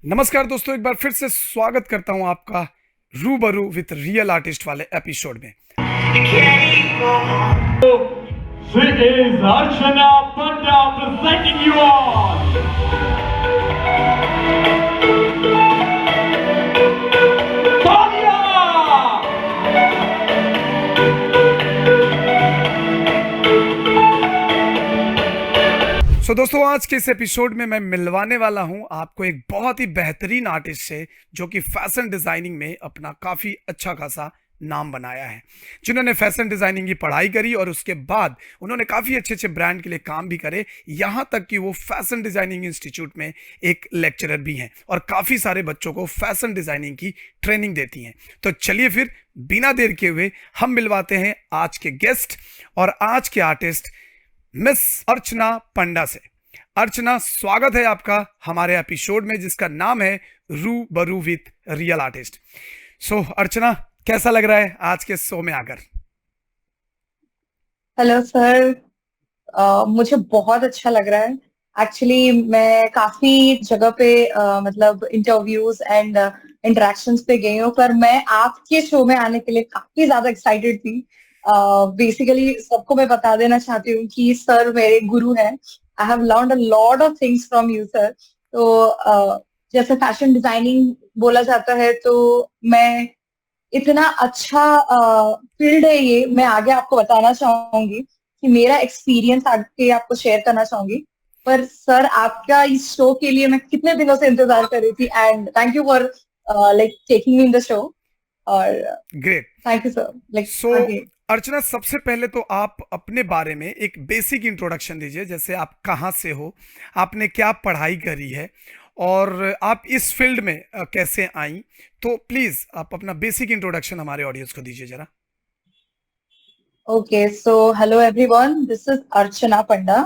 नमस्कार दोस्तों, एक बार फिर से स्वागत करता हूं आपका रूबरू विद रियल आर्टिस्ट वाले एपिसोड में। She is Archana Panda presenting you all Tanya! दोस्तों, आज के इस एपिसोड में मैं मिलवाने वाला हूं आपको एक बहुत ही बेहतरीन आर्टिस्ट से, जो कि फैशन डिजाइनिंग में अपना काफी अच्छा खासा नाम बनाया है, जिन्होंने फैशन डिजाइनिंग की पढ़ाई करी और उसके बाद उन्होंने काफी अच्छे अच्छे ब्रांड के लिए काम भी करे। यहां तक कि वो फैशन डिजाइनिंग इंस्टीट्यूट में एक लेक्चरर भी हैं और काफी सारे बच्चों को फैशन डिजाइनिंग की ट्रेनिंग देती हैं। तो चलिए फिर बिना देर के हुए हम मिलवाते हैं आज के गेस्ट और आज के आर्टिस्ट मिस अर्चना पंडा से। अर्चना, स्वागत है आपका हमारे एपिसोड में जिसका नाम है रूबरू विद रियल आर्टिस्ट। अर्चना, कैसा लग रहा है आज के शो में आकर? Hello sir. मुझे बहुत अच्छा लग रहा है। एक्चुअली मैं काफी जगह पे मतलब इंटरव्यूज एंड इंटरेक्शंस पे गई हूँ, पर मैं आपके शो में आने के लिए काफी ज्यादा एक्साइटेड थी। बेसिकली सबको मैं बता देना चाहती हूँ कि सर मेरे गुरु हैं। I have learned a lot of things from you sir. तो जैसे फैशन डिजाइनिंग बोला जाता है, तो मैं इतना अच्छा फील्ड है ये, मैं आगे आपको बताना चाहूंगी कि मेरा एक्सपीरियंस आगे आपको शेयर करना चाहूंगी। पर सर, आपका इस शो के लिए मैं कितने दिनों से इंतजार कर रही थी, and thank you for like taking me in the show. और great, thank you sir. Like आगे अर्चना, सबसे पहले तो आप अपने बारे में एक बेसिक इंट्रोडक्शन दीजिए, जैसे आप कहाँ से हो, आपने क्या पढ़ाई करी है और आप इस फील्ड में कैसे आई। तो प्लीज आप अपना बेसिक इंट्रोडक्शन हमारे ऑडियंस को दीजिए जरा। Okay, so hello everyone, this is Archana Panda.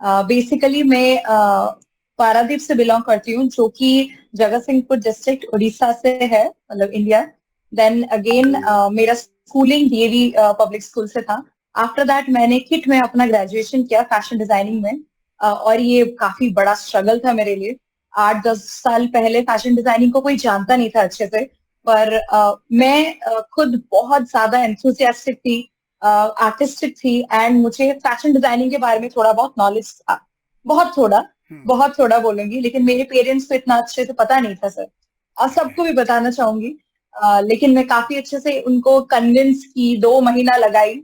Basically मैं पारादीप से बिलोंग करती हूँ, जो कि जगत सिंहपुर डिस्ट्रिक्ट उड़ीसा से है, मतलब इंडिया। देन अगेन मेरा स्कूलिंग डीएवी पब्लिक स्कूल से था। आफ्टर दैट मैंने किट में अपना ग्रेजुएशन किया फैशन डिजाइनिंग में। और ये काफी बड़ा स्ट्रगल था मेरे लिए। 8-10 साल पहले फैशन डिजाइनिंग को कोई जानता नहीं था अच्छे से, पर मैं खुद बहुत ज्यादा एंथुसियास्टिक थी, आर्टिस्टिक थी, एंड मुझे फैशन डिजाइनिंग के बारे में थोड़ा बहुत नॉलेज था। बहुत थोड़ा बोलूंगी, लेकिन मेरे पेरेंट्स को इतना अच्छे से पता नहीं था सर। और सबको भी बताना चाहूंगी। लेकिन मैं काफी अच्छे से उनको कन्विंस की, 2 महीना लगाई।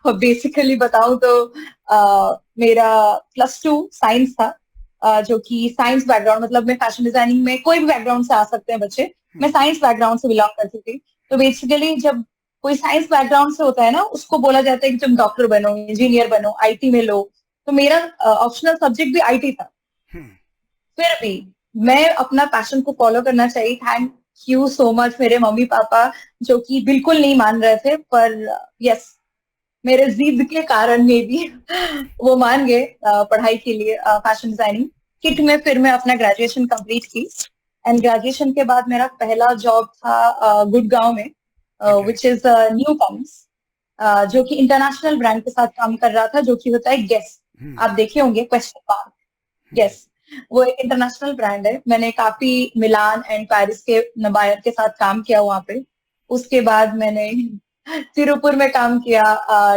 बेसिकली बताऊं तो मेरा +2 साइंस था, जो कि साइंस बैकग्राउंड, मतलब मैं फैशन डिजाइनिंग में कोई भी बैकग्राउंड से आ सकते हैं बच्चे, मैं साइंस बैकग्राउंड से बिलोंग करती थी। तो बेसिकली जब कोई साइंस बैकग्राउंड से होता है ना, उसको बोला जाता है कि तुम डॉक्टर बनो, इंजीनियर बनो, आईटी में लो। तो मेरा ऑप्शनल सब्जेक्ट भी आईटी था। फिर भी मैं अपना पैशन को फॉलो करना चाहिए। थैंक यू सो मच मेरे मम्मी पापा, जो कि बिल्कुल नहीं मान रहे थे, पर यस, मेरे जिद के कारण में भी वो मान गए पढ़ाई के लिए, फैशन डिजाइनिंग किट में। फिर मैं अपना ग्रेजुएशन कंप्लीट की, एंड ग्रेजुएशन के बाद मेरा पहला जॉब था गुड़गांव में, विच इज न्यू टाइम्स, जो कि इंटरनेशनल ब्रांड के साथ काम कर रहा था, जो कि होता है गेस। आप देखे होंगे क्वेश्चन मार्क, गेस। वो एक इंटरनेशनल ब्रांड है। मैंने काफी मिलान एंड पेरिस के नबायर के साथ काम किया वहां पे। उसके बाद मैंने तिरुपुर में काम किया,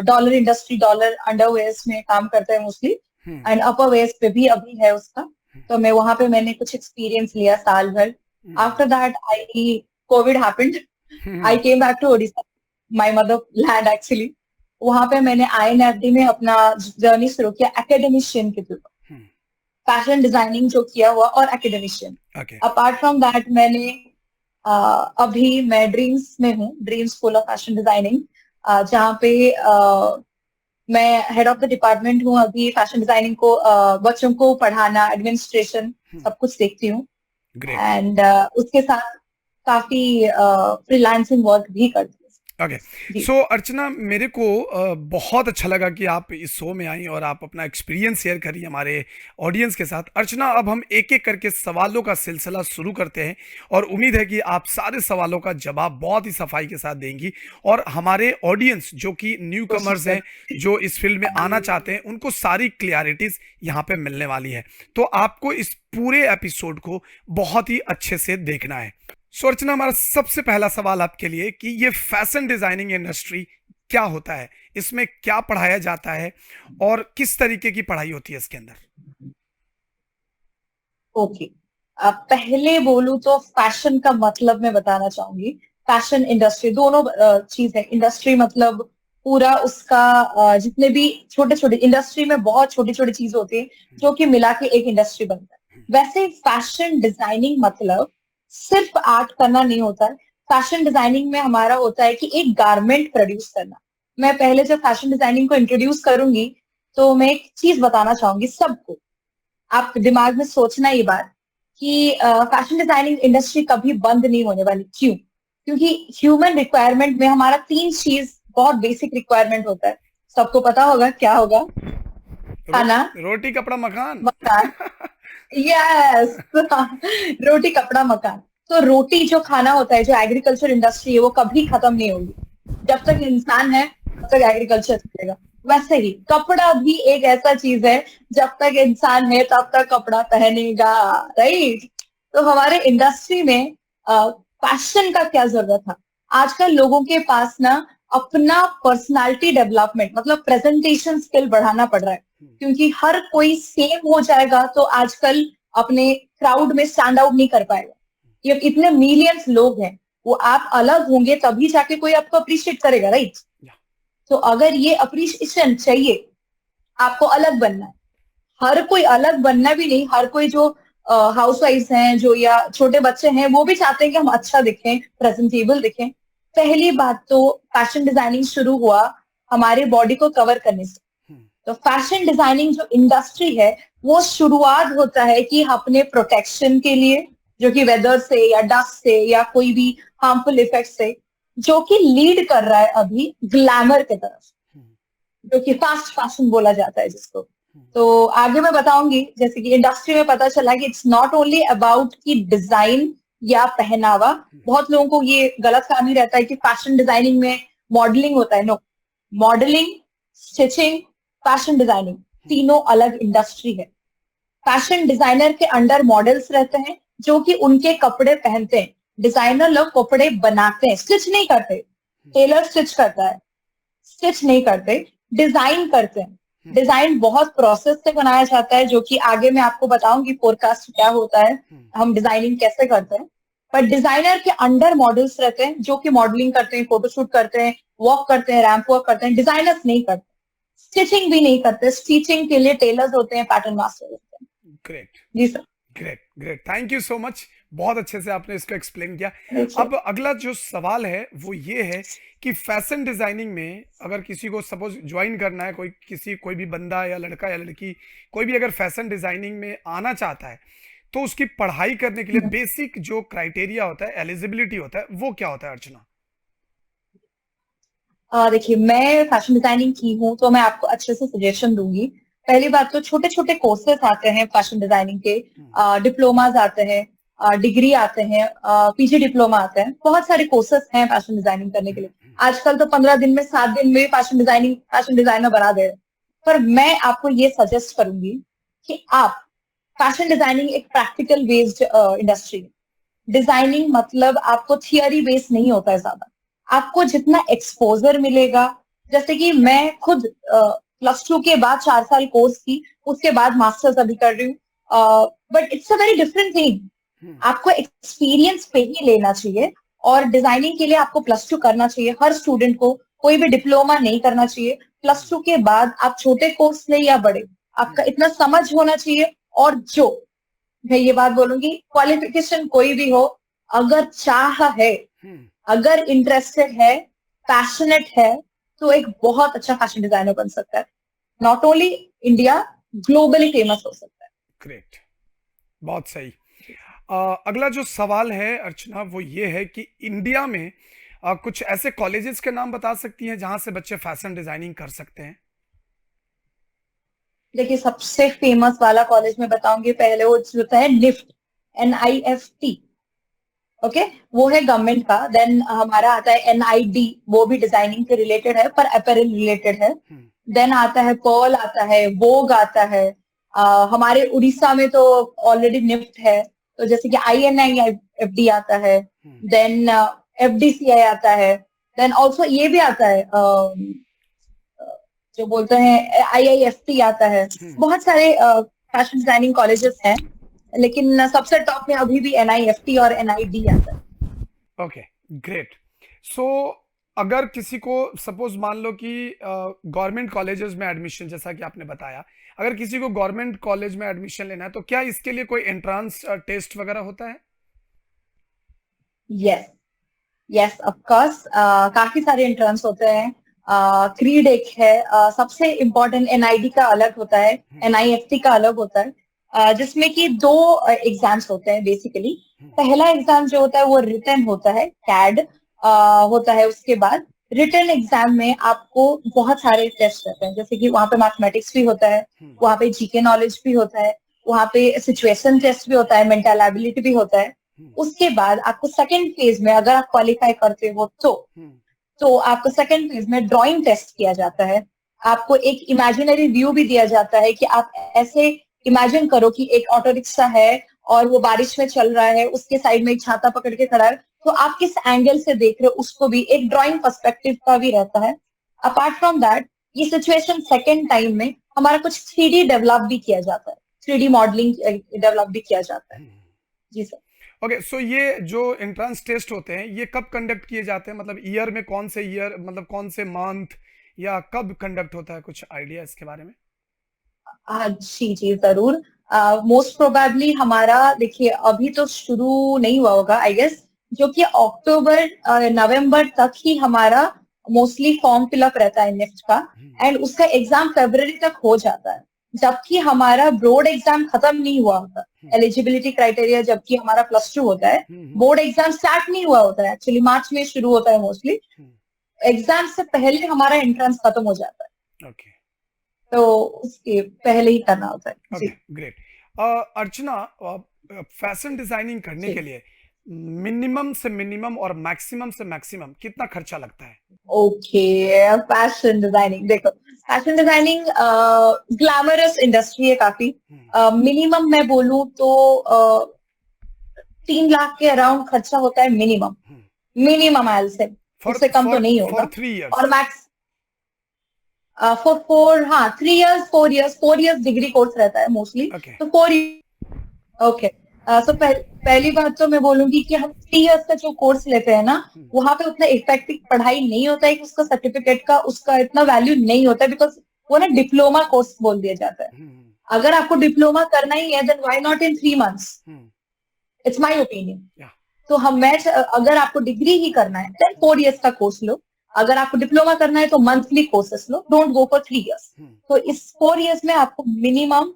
डॉलर इंडस्ट्री, डॉलर अंडरवेयर्स में काम करते हैं मोस्टली, एंड अपर वेयर्स पे भी अभी है उसका। तो मैं वहां पे मैंने कुछ एक्सपीरियंस लिया साल भर। After that I covid happened, I came back to Odisha, my mother land actually. वहां पे मैंने INFD में अपना जर्नी शुरू किया एकेडमिशियन के थ्रू, फैशन डिजाइनिंग जो किया हुआ और एकेडमिशियन। अपार्ट फ्रॉम दैट मैंने अभी मैं ड्रीम्स में हूँ, dream school of fashion designing, जहाँ पे मैं हेड ऑफ द डिपार्टमेंट हूँ। अभी फैशन डिजाइनिंग को बच्चों को पढ़ाना, एडमिनिस्ट्रेशन, सब कुछ देखती हूँ। एंड उसके साथ काफी फ्रीलांसिंग वर्क भी करती हूँ। ओके। जी। सो अर्चना, मेरे को बहुत अच्छा लगा कि आप इस शो में आई और आप अपना एक्सपीरियंस शेयर करी हमारे ऑडियंस के साथ। अर्चना, अब हम एक एक करके सवालों का सिलसिला शुरू करते हैं और उम्मीद है कि आप सारे सवालों का जवाब बहुत ही सफाई के साथ देंगी और हमारे ऑडियंस जो कि न्यू कोशिश कमर्स कर। हैं, जो इस फील्ड में आना चाहते हैं, उनको सारी क्लियरिटीज यहाँ पे मिलने वाली है। तो आपको इस पूरे एपिसोड को बहुत ही अच्छे से देखना है। सो अर्चना, हमारा सबसे पहला सवाल आपके लिए कि ये फैशन डिजाइनिंग इंडस्ट्री क्या होता है, इसमें क्या पढ़ाया जाता है और किस तरीके की पढ़ाई होती है इसके अंदर? ओके, अब पहले बोलूं तो फैशन का मतलब मैं बताना चाहूंगी। फैशन इंडस्ट्री दोनों चीज है। इंडस्ट्री मतलब पूरा उसका जितने भी छोटे छोटे, इंडस्ट्री में बहुत छोटी छोटी चीज होती है जो कि मिला के एक इंडस्ट्री बनता है। वैसे फैशन डिजाइनिंग मतलब सिर्फ आर्ट करना नहीं होता है। फैशन डिजाइनिंग में हमारा होता है कि एक गारमेंट प्रोड्यूस करना। मैं पहले जब फैशन डिजाइनिंग को इंट्रोड्यूस करूंगी तो मैं एक चीज बताना चाहूंगी सबको। आप दिमाग में सोचना ये बात कि फैशन डिजाइनिंग इंडस्ट्री कभी बंद नहीं होने वाली। क्यों? क्योंकि ह्यूमन रिक्वायरमेंट में हमारा 3 चीज बहुत बेसिक रिक्वायरमेंट होता है। सबको पता होगा क्या होगा? खाना, रोटी कपड़ा मकान। मकान। यस रोटी कपड़ा मकान। तो रोटी जो खाना होता है, जो एग्रीकल्चर इंडस्ट्री है, वो कभी खत्म नहीं होगी। जब तक इंसान है तब तक एग्रीकल्चर चलेगा। वैसे ही कपड़ा भी एक ऐसा चीज है, जब तक इंसान है तब तक कपड़ा पहनेगा, राइट? तो हमारे इंडस्ट्री में फैशन का क्या जरूरत था? आजकल लोगों के पास ना अपना पर्सनालिटी डेवलपमेंट मतलब प्रेजेंटेशन स्किल बढ़ाना पड़ रहा है। क्योंकि हर कोई सेम हो जाएगा तो आजकल अपने क्राउड में स्टैंड आउट नहीं कर पाएगा। ये इतने मिलियंस लोग हैं, वो आप अलग होंगे तभी जाके कोई आपको अप्रिशिएट करेगा, राइट? तो अगर ये अप्रिशिएशन चाहिए, आपको अलग बनना है। हर कोई अलग बनना भी नहीं, हर कोई जो हाउसवाइफ हैं जो या छोटे बच्चे हैं वो भी चाहते हैं कि हम अच्छा दिखें, प्रेजेंटेबल दिखें। पहली बात तो फैशन डिजाइनिंग शुरू हुआ हमारे बॉडी को कवर करने से। तो फैशन डिजाइनिंग जो इंडस्ट्री है वो शुरुआत होता है कि अपने प्रोटेक्शन के लिए, जो कि वेदर से या डस्ट से या कोई भी हार्मफुल इफेक्ट से, जो कि लीड कर रहा है अभी ग्लैमर की तरफ, जो कि फास्ट फैशन बोला जाता है जिसको। तो आगे मैं बताऊंगी, जैसे कि इंडस्ट्री में पता चला कि इट्स नॉट ओनली अबाउट की डिजाइन या पहनावा। बहुत लोगों को ये गलत फहमी रहता है कि फैशन डिजाइनिंग में मॉडलिंग होता है। No, modelling, stitching, fashion designing तीनों अलग इंडस्ट्री है। फैशन डिजाइनर के अंडर मॉडल्स रहते हैं जो कि उनके कपड़े पहनते हैं। डिजाइनर लोग कपड़े बनाते हैं, स्टिच नहीं करते। टेलर स्टिच करता है, स्टिच नहीं करते, डिजाइन करते हैं। डिजाइन बहुत प्रोसेस से बनाया जाता है, जो कि आगे मैं आपको बताऊंगी फोरकास्ट क्या होता है, हम डिजाइनिंग कैसे करते हैं। पर डिजाइनर के अंडर मॉडल्स रहते हैं जो कि मॉडलिंग करते हैं, फोटोशूट करते हैं, वॉक करते हैं, रैंप वॉक करते हैं। डिजाइनर्स नहीं करते, स्टिचिंग भी नहीं करते। स्टिचिंग के लिए टेलर्स होते हैं, पैटर्न मास्टर होते हैं। ग्रेट, जी sir. Great, great, thank you so much. बहुत अच्छे से आपने इसको एक्सप्लेन किया। Right, अब अगला जो सवाल है वो ये है कि फैशन डिजाइनिंग में अगर किसी को सपोज ज्वाइन करना है, कोई भी बंदा या लड़का या लड़की, कोई भी अगर फैशन डिजाइनिंग में आना चाहता है, तो उसकी पढ़ाई करने के लिए बेसिक जो क्राइटेरिया होता है, एलिजिबिलिटी होता है, वो क्या होता है अर्चना? देखिए, मैं फैशन डिजाइनिंग की हूँ तो मैं आपको अच्छे से सजेशन दूंगी। पहली बात तो छोटे छोटे कोर्सेस आते हैं फैशन डिजाइनिंग के, डिप्लोमाज आते हैं, डिग्री आते हैं, पीजी डिप्लोमा आते हैं। बहुत सारे कोर्सेस हैं फैशन डिजाइनिंग करने के लिए। आजकल तो 15 दिन में, 7 दिन में फैशन डिजाइनर बना दे रहे। पर मैं आपको ये सजेस्ट करूंगी कि आप, फैशन डिजाइनिंग एक प्रैक्टिकल बेस्ड इंडस्ट्री है। डिजाइनिंग मतलब आपको थियरी बेस्ड नहीं होता है ज्यादा। आपको जितना एक्सपोजर मिलेगा, जैसे कि मैं खुद +2 के बाद 4 साल कोर्स की, उसके बाद मास्टर्स अभी कर रही हूँ। But it's a very different thing. आपको एक्सपीरियंस पे ही लेना चाहिए और डिजाइनिंग के लिए आपको +2 करना चाहिए। हर स्टूडेंट को कोई भी डिप्लोमा नहीं करना चाहिए। +2 के बाद आप छोटे कोर्स ले या बड़े, आपका इतना समझ होना चाहिए। और जो मैं ये बात बोलूंगी, क्वालिफिकेशन कोई भी हो, अगर चाह है, अगर इंटरेस्टेड है, पैशनेट है, तो एक बहुत अच्छा फैशन डिजाइनर बन सकता है। Not only India, globally famous हो सकता है। ग्रेट, बहुत सही। अगला जो सवाल है अर्चना वो ये है कि इंडिया में कुछ ऐसे कॉलेजेस के नाम बता सकती हैं जहां से बच्चे फैशन डिजाइनिंग कर सकते हैं? देखिए, सबसे फेमस वाला कॉलेज में बताऊंगी, पहले वो जो होता है निफ्ट, NIFT। ओके, वो है गवर्नमेंट का। देन हमारा आता है NID, वो भी डिजाइनिंग से रिलेटेड है पर अपैरल रिलेटेड है। देन आता है पर्ल, आता है वोग, आता है हमारे उड़ीसा में तो ऑलरेडी निफ्ट है, तो जैसे कि INIFD आता है। देन FDCI आता है। देन ऑल्सो ये भी आता है जो बोलते हैं IIST आता है। बहुत सारे फैशन डिजाइनिंग कॉलेजेस हैं, लेकिन सबसे टॉप में अभी भी NIFT और NID आता है। Okay, great. सो अगर किसी को सपोज मान लो कि गवर्नमेंट कॉलेजेस में एडमिशन, जैसा कि आपने बताया, अगर किसी को गवर्नमेंट कॉलेज में एडमिशन लेना है तो क्या इसके लिए कोई एंट्रेंस टेस्ट वगैरह होता है? यस, यस ऑफ कोर्स, काफी सारे एंट्रेंस होते हैं। क्रीड एक है, सबसे इम्पोर्टेंट NID का अलग होता है, NIFT का अलग होता है, जिसमें कि दो एग्जाम्स होते हैं बेसिकली। पहला एग्जाम जो होता है वो रिटन होता है, CAD होता है। उसके बाद रिटन एग्जाम में आपको बहुत सारे टेस्ट रहते हैं, जैसे कि वहाँ पे मैथमेटिक्स भी होता है, वहाँ पे GK नॉलेज भी होता है, वहाँ पे सिचुएशन टेस्ट भी होता है, मेंटल एबिलिटी भी होता है। उसके बाद आपको सेकंड फेज में अगर आप क्वालिफाई करते हो तो आपको सेकंड फेज में ड्राइंग टेस्ट किया जाता है। आपको एक इमेजिनरी व्यू भी दिया जाता है कि आप ऐसे इमेजिन करो कि एक ऑटो रिक्शा है और वो बारिश में चल रहा है, उसके साइड में एक छाता पकड़ के खड़ा है, तो आप किस एंगल से देख रहे हो उसको भी एक ड्राइंग पर्सपेक्टिव का भी रहता है। अपार्ट फ्रॉम दैट, ये सिचुएशन सेकेंड टाइम में हमारा कुछ 3D डेवलप भी किया जाता है, 3D मॉडलिंग डेवलप भी किया जाता है। जी सर। ओके, सो ये जो एंट्रेंस टेस्ट होते हैं ये कब कंडक्ट किए जाते हैं? मतलब ईयर में कौन से ईयर, मतलब कौन से मंथ, या कब कंडक्ट होता है? कुछ आइडिया इसके बारे में? जी जी जरूर। मोस्ट प्रोबेबली हमारा, देखिए अभी तो शुरू नहीं हुआ होगा आई गेस, जो कि अक्टूबर नवंबर तक ही हमारा मोस्टली फॉर्म फिलअप रहता है निफ्ट का, एंड उसका एग्जाम फरवरी तक हो जाता है। जबकि हमारा बोर्ड एग्जाम खत्म नहीं हुआ होता, एलिजिबिलिटी क्राइटेरिया जबकि हमारा +2 होता है, बोर्ड एग्जाम स्टार्ट नहीं हुआ होता है, एक्चुअली मार्च में शुरू होता है मोस्टली। एग्जाम से पहले हमारा एंट्रेंस खत्म हो जाता है। ओके, तो उसके पहले ही करना होता है। ओके, जी ग्रेट। अर्चना, फैशन डिजाइनिंग करने जी। के लिए मिनिमम से मिनिमम और मैक्सिमम से मैक्सिमम कितना खर्चा लगता है? ओके, फैशन डिजाइनिंग, देखो फैशन डिजाइनिंग ग्लैमरस इंडस्ट्री है काफी। मिनिमम मैं बोलूं तो 3 लाख के अराउंड खर्चा होता है मिनिमम। मिनिमम आई से, फॉर उससे कम तो नहीं फॉर होगा। 3 इयर्स? और मैक्स फॉर 4, हाँ 3 इयर्स, 4 इयर्स डिग्री कोर्स रहता है मोस्टली, ओके, तो 4। ओके, सो पहली बात तो मैं बोलूंगी कि हम 3 इयर्स का जो कोर्स लेते हैं ना, वहां पे उतना इफेक्टिव पढ़ाई नहीं होता है कि उसका सर्टिफिकेट का उसका इतना वैल्यू नहीं होता है, बिकॉज वो ना डिप्लोमा कोर्स बोल दिया जाता है। अगर आपको डिप्लोमा करना ही है, then why not in 3 months? It's my opinion. तो अगर आपको डिग्री ही करना है देन 4 इयर्स का कोर्स लो, अगर आपको डिप्लोमा करना है तो मंथली कोर्सेस लो, डोंट गो फॉर 3 इयर्स। तो इस 4 इयर्स में आपको मिनिमम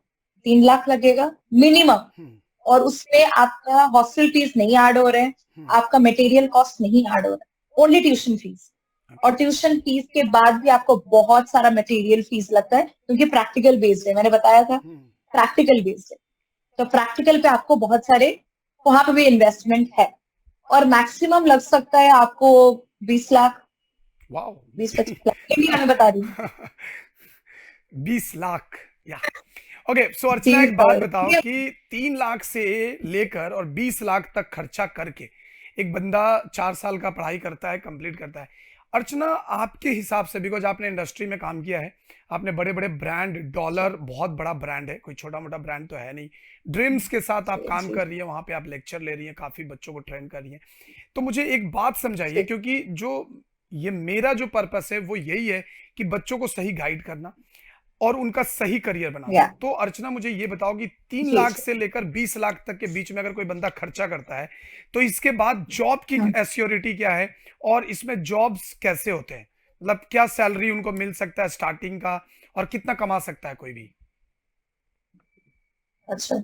3 लाख लगेगा मिनिमम, और उसमें आपका हॉस्टल फीस नहीं ऐड हो रहे हैं, आपका मटेरियल कॉस्ट नहीं ऐड हो रहा है, ओनली ट्यूशन फीस। और ट्यूशन फीस के बाद भी आपको बहुत सारा मटेरियल फीस लगता है, क्योंकि प्रैक्टिकल बेस्ड है, मैंने बताया था प्रैक्टिकल बेस्ड है। तो प्रैक्टिकल पे आपको बहुत सारे, वहां पे भी इन्वेस्टमेंट है, और मैक्सिमम लग सकता है आपको 20 लाख, वाओ, 20-25 लाख, इंडिया में बता रही हूँ। 20 लाख, या ओके। सो जी अर्चना, एक बात सर। बताओ कि 3 लाख से लेकर और 20 लाख तक खर्चा करके एक बंदा 4 साल का पढ़ाई करता है, कंप्लीट करता है। अर्चना, आपके हिसाब से, बिकॉज आपने इंडस्ट्री में काम किया है, आपने बड़े बड़े ब्रांड, डॉलर बहुत बड़ा ब्रांड है, कोई छोटा मोटा ब्रांड तो है नहीं, ड्रीम्स के साथ आप काम कर रही है, वहां पे आप लेक्चर ले रही हैं, काफी बच्चों को ट्रेन कर रही हैं। तो मुझे एक बात समझाइए, क्योंकि जो ये मेरा जो पर्पस है वो यही है कि बच्चों को सही गाइड करना और उनका सही करियर बनाना। तो अर्चना, मुझे ये बताओ कि 3 लाख से लेकर 20 लाख तक के बीच में अगर कोई बंदा खर्चा करता है तो इसके बाद जॉब की एश्योरिटी क्या है, और इसमें जॉब्स कैसे होते हैं? मतलब क्या सैलरी उनको मिल सकता है स्टार्टिंग का, और कितना कमा सकता है कोई भी? अच्छा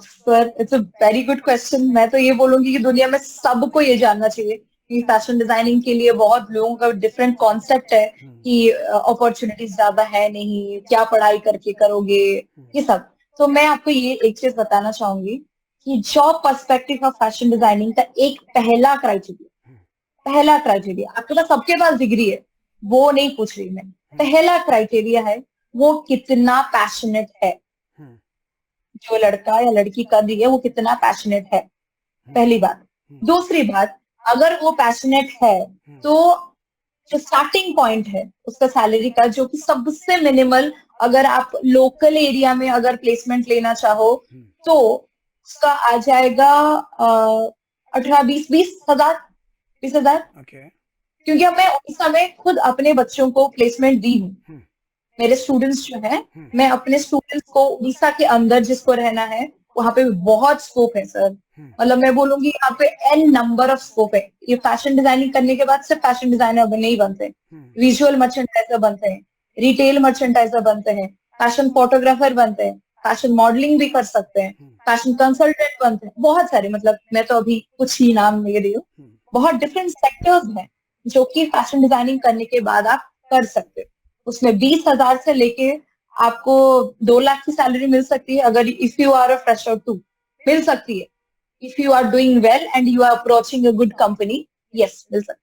sir, it's a very good question. मैं तो ये बोलूंगी कि दुनिया में सबको ये जानना चाहिए कि फैशन डिजाइनिंग के लिए बहुत लोगों का डिफरेंट कॉन्सेप्ट है कि अपॉर्चुनिटीज ज्यादा है नहीं, क्या पढ़ाई करके करोगे, ये सब। तो मैं आपको ये एक चीज बताना चाहूंगी कि job perspective of fashion designing का एक पहला क्राइटेरिया, आपके पास सबके पास डिग्री है, वो नहीं पूछ रही मैं, पहला क्राइटेरिया है वो कितना पैशनेट है, जो लड़का या लड़की कर रही है वो कितना पैशनेट है, पहली बात। दूसरी बात, अगर वो पैशनेट है तो जो स्टार्टिंग पॉइंट है उसका सैलरी का, जो कि सबसे मिनिमल, अगर आप लोकल एरिया में अगर प्लेसमेंट लेना चाहो तो उसका आ जाएगा 18-20 हजार। ओके। क्योंकि अब मैं उड़ीसा में खुद अपने बच्चों को प्लेसमेंट दी हूँ, मेरे स्टूडेंट्स जो हैं, मैं अपने स्टूडेंट्स को उड़ीसा के अंदर जिसको रहना है वहां पे बहुत स्कोप है सर। मतलब मैं बोलूंगी यहाँ पे एन नंबर ऑफ स्कोप है। ये फैशन डिजाइनिंग करने के बाद सिर्फ फैशन डिजाइनर नहीं बनते, विजुअल मर्चेंडाइजर बनते हैं, रिटेल मर्चेंडाइजर बनते हैं, फैशन फोटोग्राफर बनते हैं, फैशन मॉडलिंग भी कर सकते हैं, फैशन कंसल्टेंट बनते हैं, बहुत सारे, मतलब मैं तो अभी कुछ ही नाम ले रही हूँ। बहुत डिफरेंट सेक्टर्स हैं जो कि फैशन डिजाइनिंग करने के बाद आप कर सकते हो। उसमें 20,000 से लेके आपको 2 लाख की सैलरी मिल सकती है, अगर if you are a fresher too, मिल सकती है। If you are doing well and you are approaching a good company, yes मिल सकती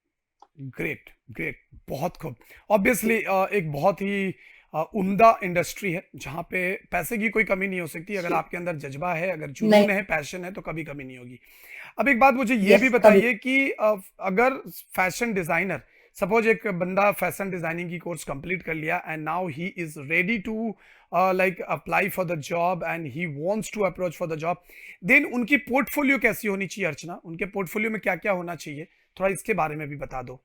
है। ग्रेट ग्रेट, बहुत खूब। ऑब्वियसली एक बहुत ही उम्दा इंडस्ट्री है जहाँ पे पैसे की कोई कमी नहीं हो सकती। अगर आपके अंदर जज्बा है, अगर जुनून है, पैशन है, तो कभी कमी नहीं होगी। अब एक बात मुझे ये भी बताइए कि अगर फैशन डिजाइनर, सपोज एक बंदा फैशन डिजाइनिंग की कोर्स कंप्लीट कर लिया and now he is ready to like apply for the job and he wants to approach for the job, then उनकी पोर्टफोलियो कैसी होनी चाहिए अर्चना? उनके पोर्टफोलियो में क्या क्या होना चाहिए, थोड़ा इसके बारे में भी बता दो।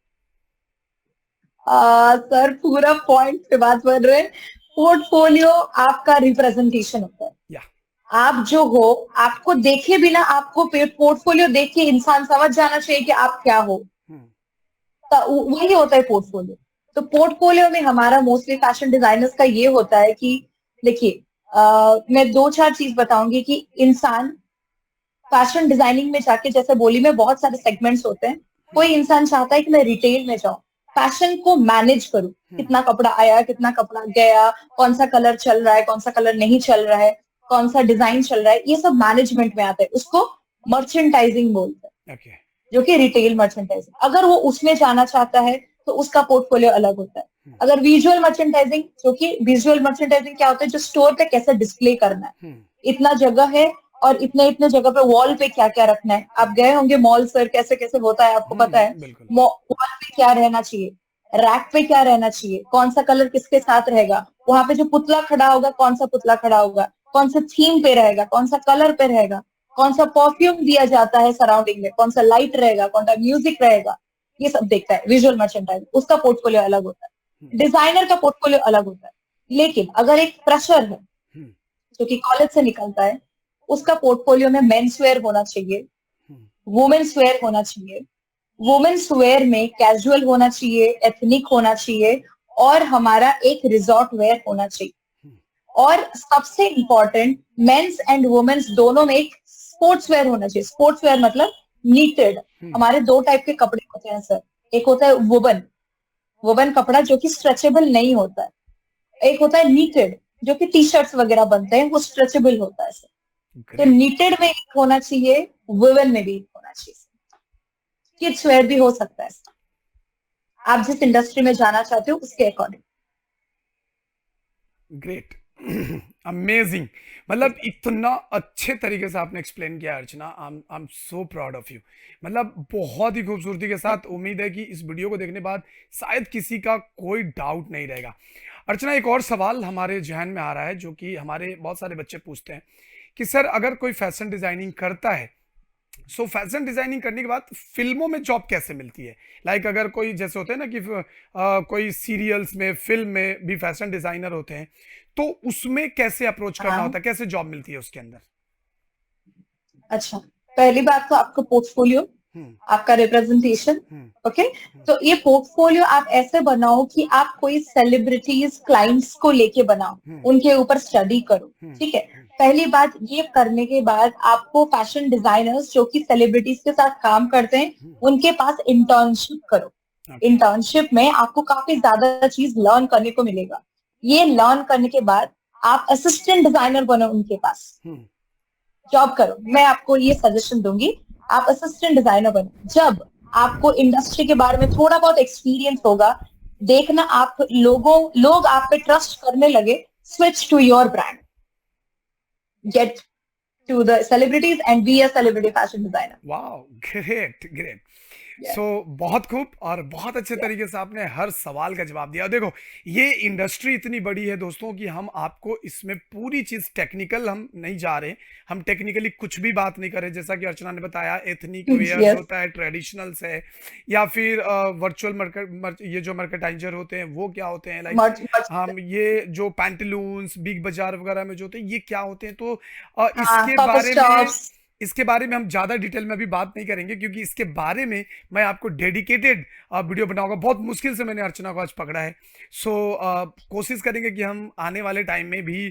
सर पूरा पॉइंट पे बात कर रहे हैं। पोर्टफोलियो आपका रिप्रेजेंटेशन होता है। या आप जो हो, आपको देखे बिना, आपको पोर्टफोलियो देख के इंसान समझ जाना चाहिए कि आप क्या हो, तो वही होता है पोर्टफोलियो। तो पोर्टफोलियो में हमारा मोस्टली फैशन डिजाइनर्स का ये होता है कि देखिए, मैं 2-4 चीज बताऊंगी कि इंसान फैशन डिजाइनिंग में जाके, जैसे बोली मैं, बहुत सारे सेगमेंट्स होते हैं। कोई इंसान चाहता है कि मैं रिटेल में जाऊं, फैशन को मैनेज करूं, कितना कपड़ा आया, कितना कपड़ा गया, कौन सा कलर चल रहा है, कौन सा कलर नहीं चल रहा है, कौन सा डिजाइन चल रहा है, ये सब मैनेजमेंट में आता है। उसको मर्चेंटाइजिंग बोलते हैं, ओके, जो कि रिटेल मर्चेंटाइजिंग। अगर वो उसमें जाना चाहता है तो उसका पोर्टफोलियो अलग होता है। अगर विजुअल मर्चेंटाइजिंग, जो कि विजुअल मर्चेंटाइजिंग क्या होता है, जो स्टोर पे कैसे डिस्प्ले करना है, इतना जगह है और इतने इतने जगह पे वॉल पे क्या क्या रखना है। आप गए होंगे मॉल सर, कैसे कैसे होता है आपको पता है। बिल्कुल। वॉल पे क्या रहना चाहिए, रैक पे क्या रहना चाहिए, कौन सा कलर किसके साथ रहेगा, वहां पे जो पुतला खड़ा होगा कौन सा पुतला खड़ा होगा, कौन सा थीम पे रहेगा, कौन सा कलर पे रहेगा, कौन सा परफ्यूम दिया जाता है सराउंडिंग में, कौन सा लाइट रहेगा, कौन सा म्यूजिक रहेगा, ये सब देखता है विजुअल मर्चेंडाइजिंग। उसका पोर्टफोलियो अलग होता है, डिजाइनर का पोर्टफोलियो अलग होता है। लेकिन अगर एक फ्रेशर है जो कि कॉलेज से निकलता है, उसका पोर्टफोलियो में मेंस वेयर होना चाहिए, वुमेन्स वेयर होना चाहिए, वुमेन्स वेयर में कैजुअल होना चाहिए, एथनिक होना चाहिए, और हमारा एक रिजॉर्ट वेयर होना चाहिए। और सबसे इंपॉर्टेंट, मेंस एंड वुमेन्स दोनों में एक स्पोर्ट्स वेयर होना चाहिए। स्पोर्ट्स वेयर मतलब नीटेड। हमारे 2 टाइप के कपड़े होते हैं सर, एक होता है वुवन कपड़ा जो कि स्ट्रेचेबल नहीं होता है, एक होता है नीटेड जो कि टी शर्ट्स वगैरह बनते हैं, वो स्ट्रेचेबल होता है सर। तो नीटेड में एक होना चाहिए, वुवन में भी एक होना चाहिए। किड्स वेयर भी हो सकता है, आप जिस इंडस्ट्री में जाना चाहते हो उसके अकॉर्डिंग। Great, amazing. मतलब इतना अच्छे तरीके से आपने एक्सप्लेन किया Archana, I am so proud of you. मतलब बहुत ही खूबसूरती के साथ। उम्मीद है कि इस वीडियो को देखने के बाद शायद किसी का कोई डाउट नहीं रहेगा। अर्चना, एक और सवाल हमारे जहन में आ रहा है जो कि हमारे बहुत सारे बच्चे पूछते हैं कि सर अगर कोई फैशन डिजाइनिंग करता है, सो फैशन डिजाइनिंग करने के बाद फिल्मों में जॉब कैसे मिलती है? लाइक अगर कोई, जैसे होते हैं ना कि कोई सीरियल्स में, फिल्म में भी फैशन डिजाइनर होते हैं, तो उसमें कैसे अप्रोच करना होता है, कैसे जॉब मिलती है उसके अंदर? अच्छा, पहली बात तो आपका पोर्टफोलियो, आपका रिप्रेजेंटेशन। हम्म, ओके, तो ये पोर्टफोलियो आप ऐसे बनाओ कि आप कोई सेलिब्रिटीज क्लाइंट्स को लेके बनाओ, उनके ऊपर स्टडी करो। ठीक है, पहली बात ये करने के बाद आपको फैशन डिजाइनर्स जो कि सेलिब्रिटीज के साथ काम करते हैं उनके पास इंटर्नशिप करो। इंटर्नशिप में आपको काफी ज्यादा चीज लर्न करने को मिलेगा। ये लर्न करने के बाद आप असिस्टेंट डिजाइनर बनो, उनके पास जॉब करो। मैं आपको ये सजेशन दूंगी, आप असिस्टेंट डिजाइनर बनो। जब आपको इंडस्ट्री के बारे में थोड़ा बहुत एक्सपीरियंस होगा, देखना आप लोग आप पे ट्रस्ट करने लगे, switch to your brand, get to the celebrities and be a celebrity fashion designer. Wow, great great. Yes. So बहुत खूब और बहुत अच्छे तरीके से आपने हर सवाल का जवाब दिया। देखो, ये इंडस्ट्री इतनी बड़ी है दोस्तों कि हम आपको इसमें पूरी चीज टेक्निकल हम नहीं जा रहे, हम टेक्निकली कुछ भी बात नहीं कर रहे। जैसा कि अर्चना ने बताया, एथनिक वेयर्स Yes. होता है, ट्रेडिशनल्स है, या फिर वर्चुअल ये जो मार्केटाइजर होते हैं वो क्या होते हैं, लाइक हम ये जो पैंटलून्स बिग बाजार वगैरह में जो होते हैं ये क्या होते हैं। तो इसके बारे में हम ज्यादा डिटेल में अभी बात नहीं करेंगे, क्योंकि इसके बारे में मैं आपको डेडिकेटेड वीडियो बनाऊंगा। बहुत मुश्किल से मैंने अर्चना को आज पकड़ा है। सो कोशिश करेंगे कि हम आने वाले टाइम में भी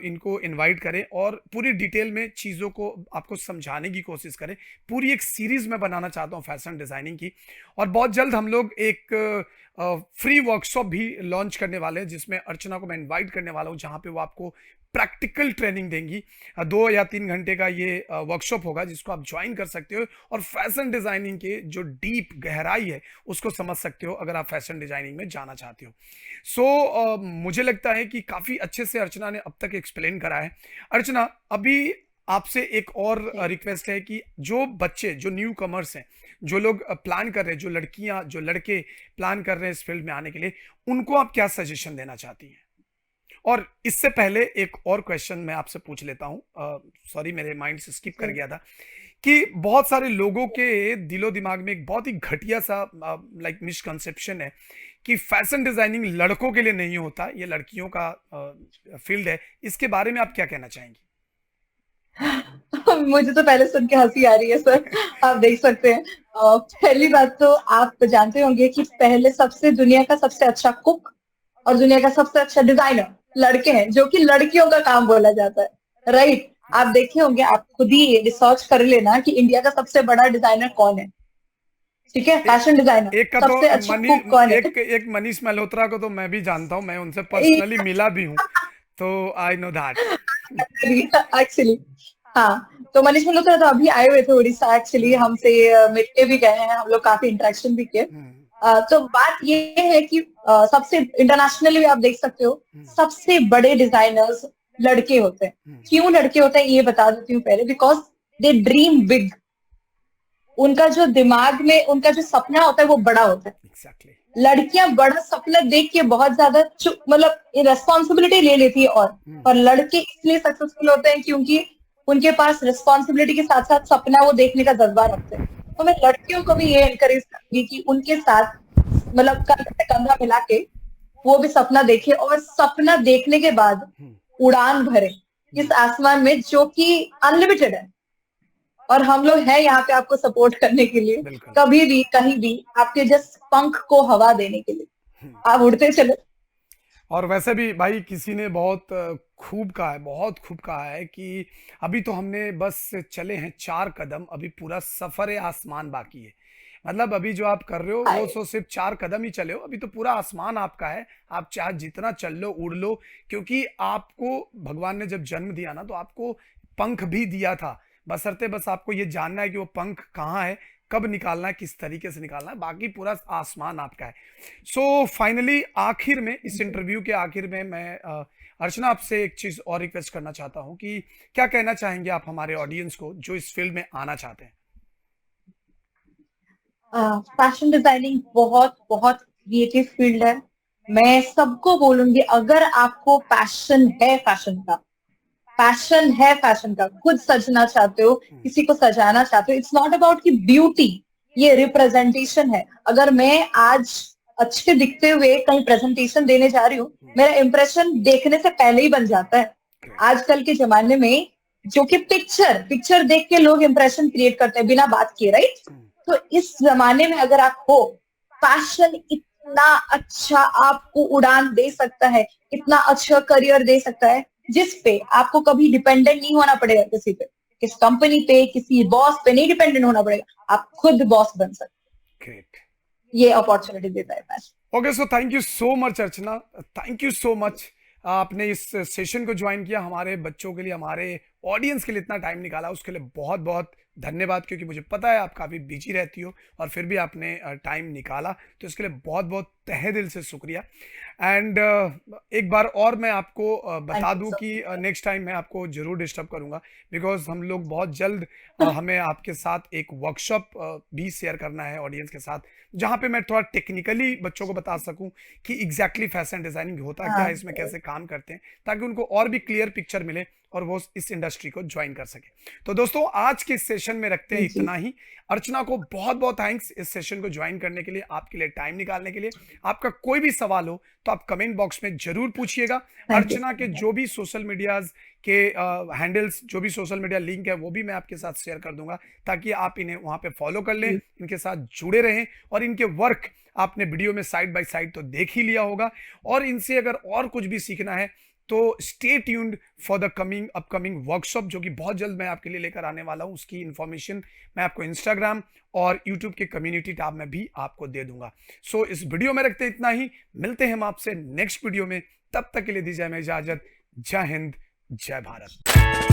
इनको इनवाइट करें और पूरी डिटेल में चीज़ों को आपको समझाने की कोशिश करें। पूरी एक सीरीज में बनाना चाहता हूँ फैशन डिजाइनिंग की, और बहुत जल्द हम लोग एक फ्री वर्कशॉप भी लॉन्च करने वाले हैं, जिसमें अर्चना को मैं इनवाइट करने वाला हूँ, जहाँ पे वो आपको प्रैक्टिकल ट्रेनिंग देंगी। 2 या 3 घंटे का ये वर्कशॉप होगा, जिसको आप ज्वाइन कर सकते हो और फैशन डिजाइनिंग के जो डीप गहराई है उसको समझ सकते हो, अगर आप फैशन डिजाइनिंग में जाना चाहते हो। सो मुझे लगता है कि काफी अच्छे से अर्चना ने अब तक एक्सप्लेन करा है। अर्चना, अभी आपसे एक और रिक्वेस्ट है कि जो बच्चे, जो न्यू कमर्स हैं, जो लोग प्लान कर रहे हैं, जो लड़कियां जो लड़के प्लान कर रहे हैं इस फील्ड में आने के लिए, उनको आप क्या सजेशन देना चाहती हैं? और इससे पहले एक और क्वेश्चन मैं आपसे पूछ लेता हूं, सॉरी मेरे माइंड से स्किप कर गया था, कि बहुत सारे लोगों के दिलो दिमाग में एक बहुत ही घटिया सा लाइक मिसकंसेप्शन है कि फैशन डिजाइनिंग लड़कों के लिए नहीं होता, ये लड़कियों का फील्ड है। इसके बारे में आप क्या कहना चाहेंगी? मुझे तो पहले सुन के हंसी आ रही है सर, आप देख सकते हैं। पहली बात तो आप जानते होंगे कि पहले दुनिया का सबसे अच्छा कुक और दुनिया का सबसे अच्छा डिजाइनर लड़के हैं, जो कि लड़कियों का काम बोला जाता है, राइट? आप देखे होंगे, आप खुद ही रिसर्च कर लेना कि इंडिया का सबसे बड़ा डिजाइनर कौन है, ठीक है, फैशन डिजाइनर। एक का सबसे तो अच्छा कुक कौन है? एक मनीष मल्होत्रा को तो मैं भी जानता हूँ, मैं उनसे पर्सनली मिला भी हूँ, तो आई नो दैट एक्चुअली। हाँ, तो मनीष मल्होत्रा तो अभी आए हुए थे उड़ीसा, एक्चुअली हमसे मिलके भी गए हैं, हम लोग काफी इंटरेक्शन भी किए। तो बात ये है कि सबसे इंटरनेशनली आप देख सकते हो, सबसे बड़े डिजाइनर्स लड़के होते हैं। क्यों लड़के होते हैं ये बता देती हूँ पहले, बिकॉज दे ड्रीम बिग। उनका जो दिमाग में उनका जो सपना होता है वो बड़ा होता है। Exactly. लड़कियां बड़ा सपना देख के बहुत ज्यादा मतलब रिस्पॉन्सिबिलिटी ले लेती है, और लड़के इसलिए सक्सेसफुल होते हैं क्योंकि उनके पास रिस्पॉन्सिबिलिटी के साथ साथ सपना वो देखने का जज्बा रखते हैं। तो मैं लड़कियों को भी ये एनकरेज करूंगी कि उनके साथ मतलब कंधा से कंधा मिला के वो भी सपना देखे, और सपना देखने के बाद उड़ान भरे इस आसमान में जो कि अनलिमिटेड है। और हम लोग हैं यहाँ पे आपको सपोर्ट करने के लिए, कभी भी कहीं भी आपके जस्ट पंख को हवा देने के लिए, आप उड़ते चले। और वैसे भी भाई किसी ने बहुत खूब कहा है, बहुत खूब कहा है कि अभी तो हमने बस चले हैं 4 कदम, अभी पूरा सफर आसमान बाकी है। मतलब अभी जो आप कर रहे हो वो तो सिर्फ 4 कदम ही चले हो, अभी तो पूरा आसमान आपका है। आप चाहे जितना चल लो, उड़ लो, क्योंकि आपको भगवान ने जब जन्म दिया ना, तो आपको पंख भी दिया था, बशर्ते बस आपको ये जानना है कि वो पंख कहाँ है, कब निकालना है, किस तरीके से निकालना है, बाकी पूरा आसमान आपका है। सो फाइनली आखिर में, इस इंटरव्यू के आखिर में मैं अर्चना आपसे एक चीज और रिक्वेस्ट करना चाहता हूं कि क्या कहना चाहेंगे आप हमारे ऑडियंस को जो इस फील्ड में आना चाहते हैं? फैशन डिजाइनिंग बहुत बहुत क्रिएटिव फील्ड है। मैं सबको बोलूंगी, अगर आपको पैशन है फैशन का, खुद सजना चाहते हो, किसी को सजाना चाहते हो, इट्स नॉट अबाउट कि ब्यूटी, ये रिप्रेजेंटेशन है। अगर मैं आज अच्छे दिखते हुए कहीं प्रेजेंटेशन देने जा रही हूँ, मेरा इंप्रेशन देखने से पहले ही बन जाता है। आजकल के जमाने में जो कि पिक्चर देख के लोग इंप्रेशन क्रिएट करते हैं बिना बात किए, राइट? तो इस जमाने में अगर आप हो, पैशन इतना अच्छा आपको उड़ान दे सकता है, इतना अच्छा करियर दे सकता है, जिस पे आपको कभी डिपेंडेंट नहीं होना पड़ेगा किसी पे, किस कंपनी पे, किसी बॉस पे नहीं डिपेंडेंट होना पड़ेगा, आप खुद बॉस बन सकते ग्रेट। हैं। ये अपॉर्चुनिटी देता है passion. Okay, so thank you so much Archana, thank you so much. आपने इस सेशन को ज्वाइन किया, हमारे बच्चों के लिए, हमारे ऑडियंस के लिए इतना टाइम निकाला, उसके लिए बहुत बहुत धन्यवाद। क्योंकि मुझे पता है आप काफ़ी बिजी रहती हो और फिर भी आपने टाइम निकाला, तो इसके लिए बहुत बहुत तहे दिल से शुक्रिया। एंड एक बार और मैं आपको बता Thank you दूं so कि much. नेक्स्ट टाइम मैं आपको ज़रूर डिस्टर्ब करूंगा, बिकॉज हम लोग बहुत जल्द हमें आपके साथ एक वर्कशॉप भी शेयर करना है ऑडियंस के साथ, जहां पे मैं थोड़ा टेक्निकली बच्चों को बता सकूं कि एग्जैक्टली फैशन डिजाइनिंग होता क्या है, इसमें कैसे काम करते हैं, ताकि उनको और भी क्लियर पिक्चर मिले और वो इस इंडस्ट्री को ज्वाइन कर सके। तो दोस्तों आज के सेशन में रखते हैं जी। इतना ही। अर्चना को बहुत बहुत थैंक्स इस सेशन को ज्वाइन करने के लिए, आपके लिए टाइम निकालने के लिए। आपका कोई भी सवाल हो तो आप कमेंट बॉक्स में जरूर पूछिएगा। Thank you अर्चना so के much. जो भी सोशल मीडियाज के हैंडल्स, जो भी सोशल मीडिया लिंक है, वो भी मैं आपके साथ शेयर कर दूंगा, ताकि आप इन्हें वहां पे फॉलो कर लें, जी। इनके साथ जुड़े रहें। और इनके वर्क आपने वीडियो में साइड बाय साइड तो देख ही लिया होगा, और इनसे अगर और कुछ भी सीखना है तो stay tuned for the upcoming workshop, जो कि बहुत जल्द मैं आपके लिए लेकर आने वाला हूं। उसकी इंफॉर्मेशन मैं आपको इंस्टाग्राम और यूट्यूब के कम्युनिटी टैब में भी आपको दे दूंगा। सो इस वीडियो में रखते इतना ही, मिलते हैं हम आपसे नेक्स्ट वीडियो में। तब तक के लिए दीजिए हमें इजाजत। जय हिंद, जय भारत।